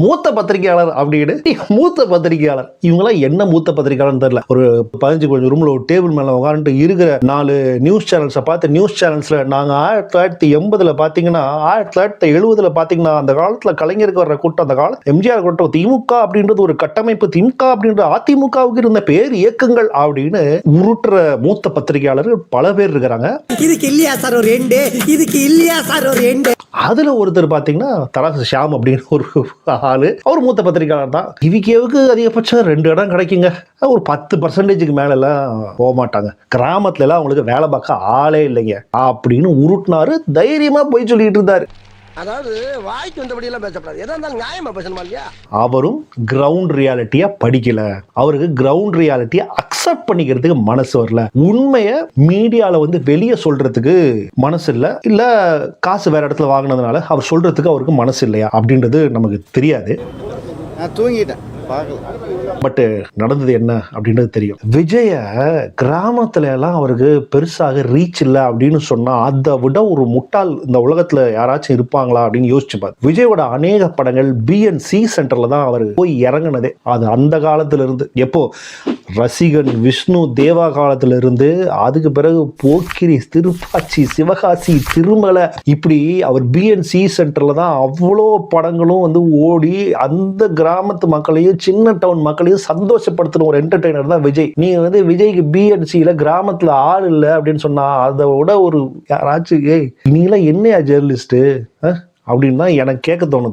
மூத்த பத்திரிகையாளர் அப்படின்னு. மூத்த பத்திரிகையாளர் இவங்களாம் என்ன மூத்த பத்திரிகையாளர்னு தெரியல. ஒரு 15 கொஞ்சம் ரூம்ல ஒரு டேபிள் மேல உட்காந்துட்டு இருக்கிற 4 நியூஸ் சேனல்ஸை பார்த்து, நியூஸ் சேனல்ஸ்ல நாங்க 1980 பாத்தீங்கன்னா 1970 பாத்தீங்கன்னா அந்த காலத்துல கலைஞருக்கு வர்ற கூட்டம், அந்த காலத்துல எம்ஜிஆர் கூட்டம், திமுக அப்படின்றது ஒரு கட்டமைப்பு, திமுக அப்படின்ற அதிமுகவுக்கு இருந்த பேர் இயக்கங்கள் அப்படின்னு உருட்டுற மூத்த பத்திரிகையாளர்கள் பல பேர் இருக்கிறாங்க. இதுக்கு இல்லையா சார் ஒரு எண்டு, இதுக்கு இல்லையா சார் ஒரு எண்டு. அதுல ஒருத்தர் பாத்தீங்கன்னா தராசு ஷியாம் அப்படின்னு ஒரு ஆளு, அவர் மூத்த பத்திரிகையாளர் தான். இவிக்கேவுக்கு அதிகபட்சம் 2 இடம் கிடைக்குங்க. ஒரு 10% மேல எல்லாம் போக மாட்டாங்க. கிராமத்துல எல்லாம் அவங்களுக்கு வேலை பார்க்க ஆளே இல்லைங்க அப்படின்னு உருட்டினாரு. தைரியமா போய் சொல்லிட்டு இருந்தாரு. அதாவது வாய்க்கு வந்தபடி எல்லாம் பேசப்படாது, எதா இருந்தாலும் நியாயமா பேசணுமா இல்லையா. அவரும் கிரவுண்ட் ரியாலிட்டியா படிக்கல, அவருக்கு கிரவுண்ட் ரியாலிட்டியா அக்செப்ட் பண்ணிக்கிறதுக்கு மனசு வரல, உண்மையை மீடியால வந்து வெளியே சொல்றதுக்கு மனசு இல்ல காசு வேற இடத்துல வாங்கினதுனால அவர் சொல்றதுக்கு அவருக்கு மனசு இல்லையா அப்படின்றது நமக்கு தெரியாது. நான் தூங்கிட்டேன், பட் நடந்தது என்ன அப்படின்றது தெரியும். விஜய கிராமத்துல எல்லாம் அவருக்கு பெருசாக ரீச் இல்லை அப்படின்னு சொன்னா அதை விட ஒரு முட்டாள் இந்த உலகத்துல யாராச்சும் இருப்பாங்களா அப்படின்னு யோசிச்சு பாரு. விஜயோட அநேக படங்கள் BNC சென்டர்ல தான் அவர் போய் இறங்கினதே. அது அந்த காலத்துல இருந்து, எப்போ ரசிகன் விஷ்ணு தேவா காலத்துல இருந்து, அதுக்கு பிறகு போக்கிரி, திருப்பாச்சி, சிவகாசி, திருமலை, இப்படி அவர் BNC சென்டர்ல தான் அவ்வளோ படங்களும் வந்து ஓடி அந்த கிராமத்து மக்களையும் சின்ன டவுன் மக்களையும் சந்தோஷப்படுத்தின ஒரு என்டர்டெய்னர் தான் விஜய். நீங்க வந்து விஜய்க்கு BNCல கிராமத்துல ஆள் இல்லை அப்படின்னு சொன்னா அதை விட ஒரு யாராச்சும் நீங்களாம் என்னையா ஜெர்னலிஸ்ட் அப்படின்னு தான் எனக்கு கேட்க தோணுது.